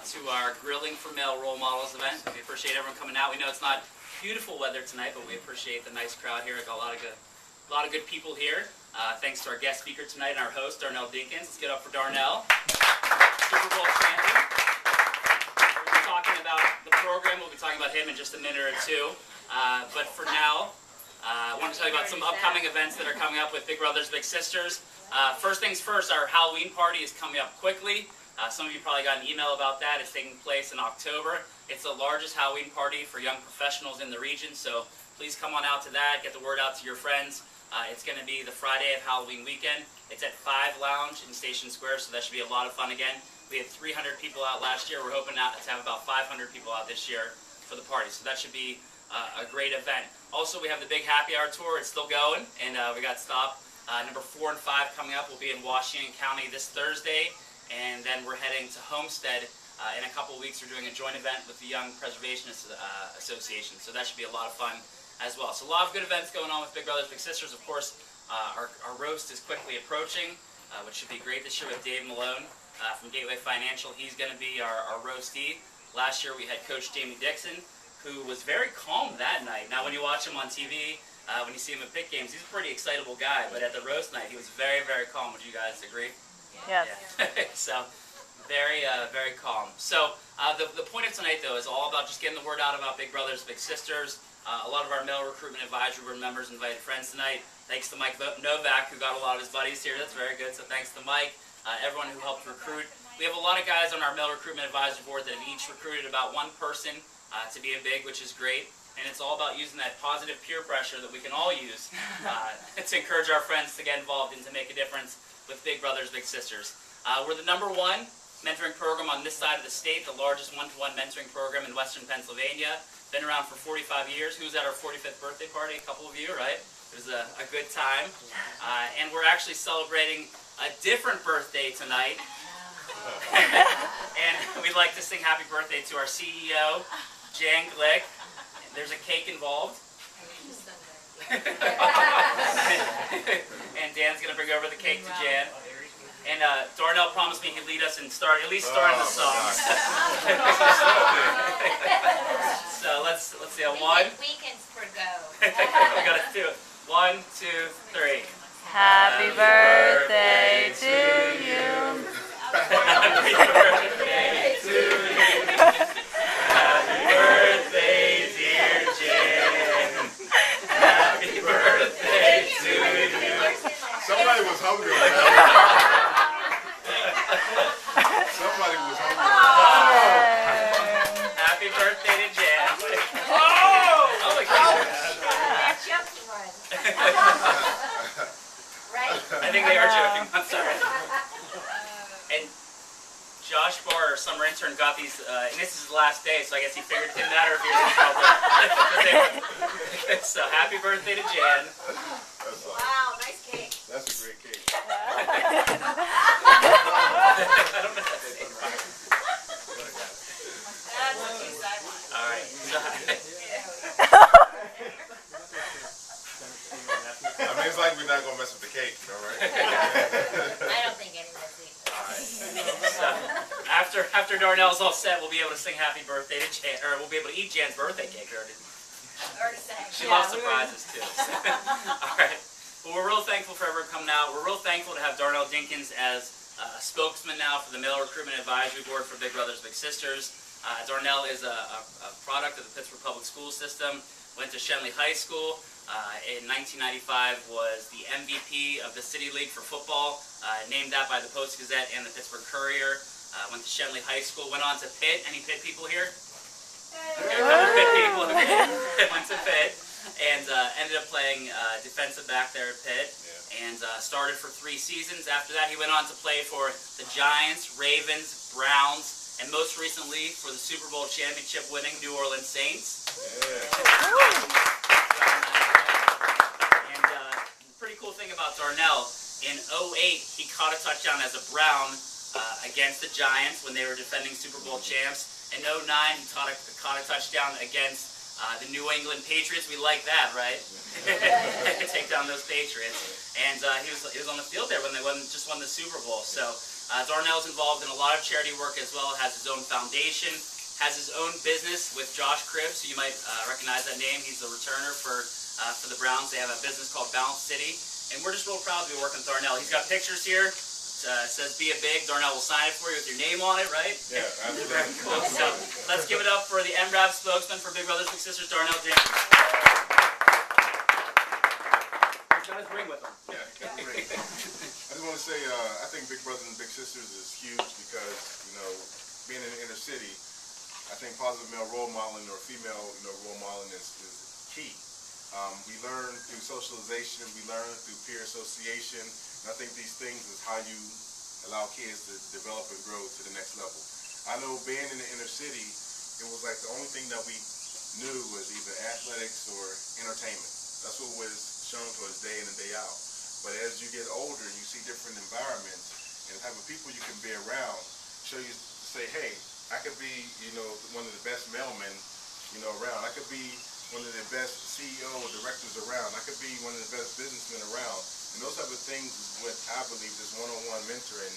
to our Grilling for Male Role Models event. We appreciate everyone coming out. We know it's not beautiful weather tonight, but we appreciate the nice crowd here. Got a lot of good people here. Thanks to our guest speaker tonight and our host, Darnell Dinkins. Let's get up for Darnell, Super Bowl champion. We'll be talking about the program. We'll be talking about him in just a minute or two. But for now, I want to tell you about some upcoming events that are coming up with Big Brothers Big Sisters. First things first, our Halloween party is coming up quickly. Some of you probably got an email about that. It's taking place in October. It's the largest Halloween party for young professionals in the region, so please come on out to that. Get the word out to your friends. It's going to be the Friday of Halloween weekend. It's at 5 Lounge in Station Square, so that should be a lot of fun again. We had 300 people out last year. We're hoping to have about 500 people out this year for the party, so that should be a great event. Also, we have the Big Happy Hour Tour. It's still going, and we got stop. Number 4 and 5 coming up. We'll be in Washington County this Thursday, and then we're heading to Homestead. In a couple of weeks, we're doing a joint event with the Young Preservation Association, so that should be a lot of fun as well. So a lot of good events going on with Big Brothers Big Sisters. Of course, our roast is quickly approaching, which should be great this year with Dave Malone from Gateway Financial. He's going to be our roastee. Last year we had Coach Jamie Dixon, who was very calm that night. Now when you watch him on TV, when you see him at pit games, he's a pretty excitable guy, but at the roast night he was very, very calm. Would you guys agree? Yes. Yeah. So very, very calm. So the point of tonight though is all about just getting the word out about Big Brothers Big Sisters. A lot of our male recruitment advisory board members invited friends tonight. Thanks to Mike Novak, who got a lot of his buddies here. That's very good. So thanks to Mike, everyone who helped recruit. We have a lot of guys on our male recruitment advisory board that have each recruited about one person to be a big, which is great. And it's all about using that positive peer pressure that we can all use to encourage our friends to get involved and to make a difference with Big Brothers Big Sisters. We're the #1 mentoring program on this side of the state, the largest one-to-one mentoring program in Western Pennsylvania. Been around for 45 years. Who's at our 45th birthday party? A couple of you, right? It was a good time. And we're actually celebrating a different birthday tonight. And we'd like to sing happy birthday to our CEO, Jan Glick. There's a cake involved. And Dan's going to bring over the cake to Jan. And Darnell promised me he'd lead us and at least starting the song. So let's see a one. We can forgo. We got to do it. 1, 2, 3. Happy birthday to you. Happy birthday to you. Happy birthday, dear Jan. Happy birthday to you. Somebody was hungry on that. Somebody was hungry on that. Happy birthday to Jan. Oh my God. They're joking one. Right? I think they are joking. I'm sorry. And Josh Barr, our summer intern, got these, and this is his last day, so I guess he figured it didn't matter if he was in trouble. So happy birthday to Jan. Wow, nice cake. That's a great cake. I don't know. That's what you said. All right. I mean, it's like we're not gonna mess with the cake, you know, right? I don't think anyone's eating it. All right. So after Darnell's all set, we'll be able to sing happy birthday to Jan, or we'll be able to eat Jan's birthday cake. Already sang. She loves surprises too. All right. Well, we're real thankful for everyone coming out. We're real thankful to have Darnell Dinkins as a spokesman now for the Male Recruitment Advisory Board for Big Brothers Big Sisters. Darnell is a product of the Pittsburgh Public School System. Went to Shenley High School. In 1995 was the MVP of the City League for football, named that by the Post-Gazette and the Pittsburgh Courier. Went to Shenley High School, went on to Pitt. Any Pitt people here? Okay, a couple Pitt people. Okay. Went to Pitt and ended up playing defensive back there at Pitt. And started for 3 seasons. After that, he went on to play for the Giants, Ravens, Browns, and most recently for the Super Bowl championship winning New Orleans Saints. Yeah. And pretty cool thing about Darnell, in 2008 he caught a touchdown as a Brown against the Giants when they were defending Super Bowl champs. In 2009 he caught a touchdown against the New England Patriots. We like that, right? Take down those Patriots. And he was on the field there when they just won the Super Bowl. So Darnell's involved in a lot of charity work as well, has his own foundation, has his own business with Josh Cribbs, so you might recognize that name. He's the returner for the Browns. They have a business called Balance City, and we're just real proud to be working with Darnell. He's got pictures here. It says "Be a Big." Darnell will sign it for you with your name on it, right? Yeah, Very absolutely. cool. So let's give it up for the MRAB spokesman for Big Brothers Big Sisters, Darnell Dinkins. He's got his ring with him. Yeah, great. I just want to say, I think Big Brothers and Big Sisters is huge because, being in the inner city, I think positive male role modeling or female, role modeling is key. We learn through socialization, we learn through peer association, and I think these things is how you allow kids to develop and grow to the next level. I know being in the inner city, it was like the only thing that we knew was either athletics or entertainment. That's what was shown to us day in and day out. But as you get older and you see different environments and the type of people you can be around, show you to say, hey, I could be, one of the best mailmen, around. I could be one of the best CEO or directors around. I could be one of the best businessmen around. And those type of things is what I believe this one-on-one mentoring,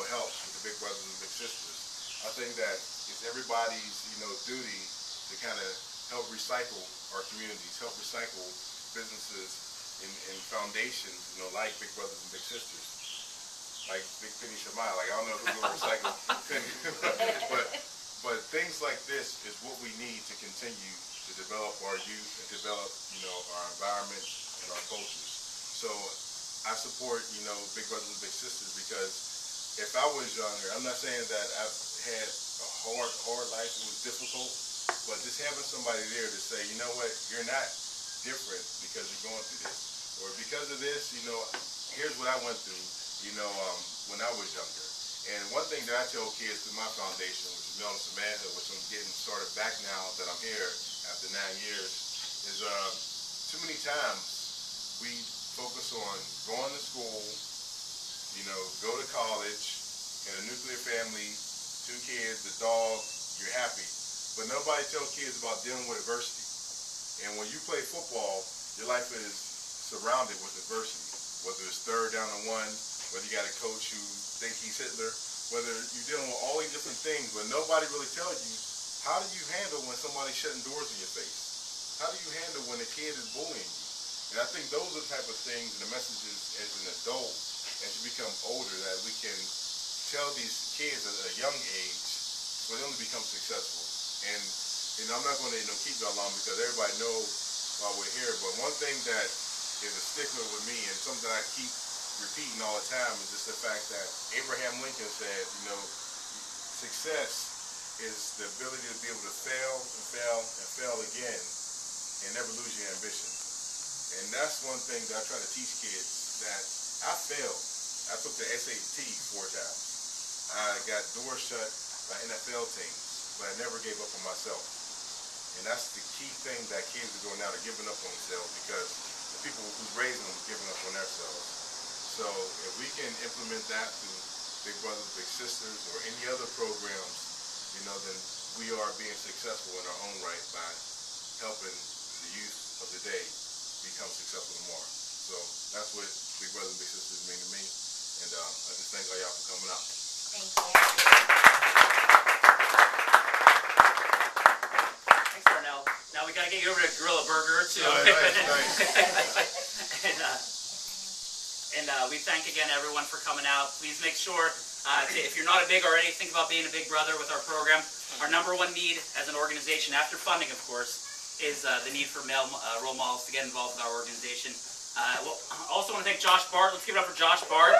helps with the Big Brothers and Big Sisters. I think that it's everybody's, duty to kind of help recycle our communities, help recycle businesses and foundations, like Big Brothers and Big Sisters. Like Big Penny Shamai, I don't know who's going to recycle Penny. but things like this is what we need to continue to develop our youth and develop, our environment and our cultures. So I support, Big Brothers and Big Sisters because if I was younger, I'm not saying that I've had a hard life, it was difficult, but just having somebody there to say, you know what, you're not different because you're going through this. Or because of this, here's what I went through, when I was younger. And one thing that I tell kids through my foundation, which is Melon to Manhood, which I'm getting started back now that I'm here after 9 years, is too many times we focus on going to school, go to college, in a nuclear family, 2 kids, a dog, you're happy. But nobody tells kids about dealing with adversity. And when you play football, your life is surrounded with adversity. Whether it's third down and 1, whether you got a coach who thinks he's Hitler, whether you're dealing with all these different things, but nobody really tells you, how do you handle when somebody's shutting doors in your face? How do you handle when a kid is bullying you? And I think those are the type of things and the messages as an adult, as you become older, that we can tell these kids at a young age for them to become successful. And I'm not going to keep y'all long because everybody knows why we're here, but one thing that is a stickler with me and something that I keep repeating all the time is just the fact that Abraham Lincoln said, success is the ability to be able to fail and fail and fail again and never lose your ambition. And that's one thing that I try to teach kids, that I failed. I took the SAT 4 times. I got doors shut by NFL teams, but I never gave up on myself. And that's the key thing that kids are doing now. They're giving up on themselves because the people who's raising them are giving up on themselves. So if we can implement that through Big Brothers, Big Sisters, or any other programs, then we are being successful in our own right by helping the youth of the day become successful tomorrow. So that's what Big Brothers, Big Sisters mean to me. And I just thank all y'all for coming out. Thank you. Thanks, Darnell. Now we got to get you over to Gorilla Burger too. Nice. And we thank again everyone for coming out. Please make sure, if you're not a big already, think about being a big brother with our program. Our #1 need as an organization, after funding of course, is the need for male role models to get involved with our organization. We'll also want to thank Josh Bart. Let's give it up for Josh Bart.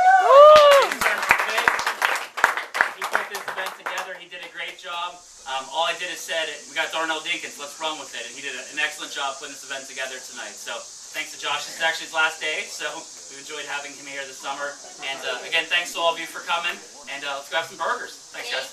He put this event together. He did a great job. All I did is said, we got Darnell Dinkins, let's run with it. And he did an excellent job putting this event together tonight. So thanks to Josh. This is actually his last day, so we've enjoyed having him here this summer. And again, thanks to all of you for coming. And let's go have some burgers. Thanks, guys.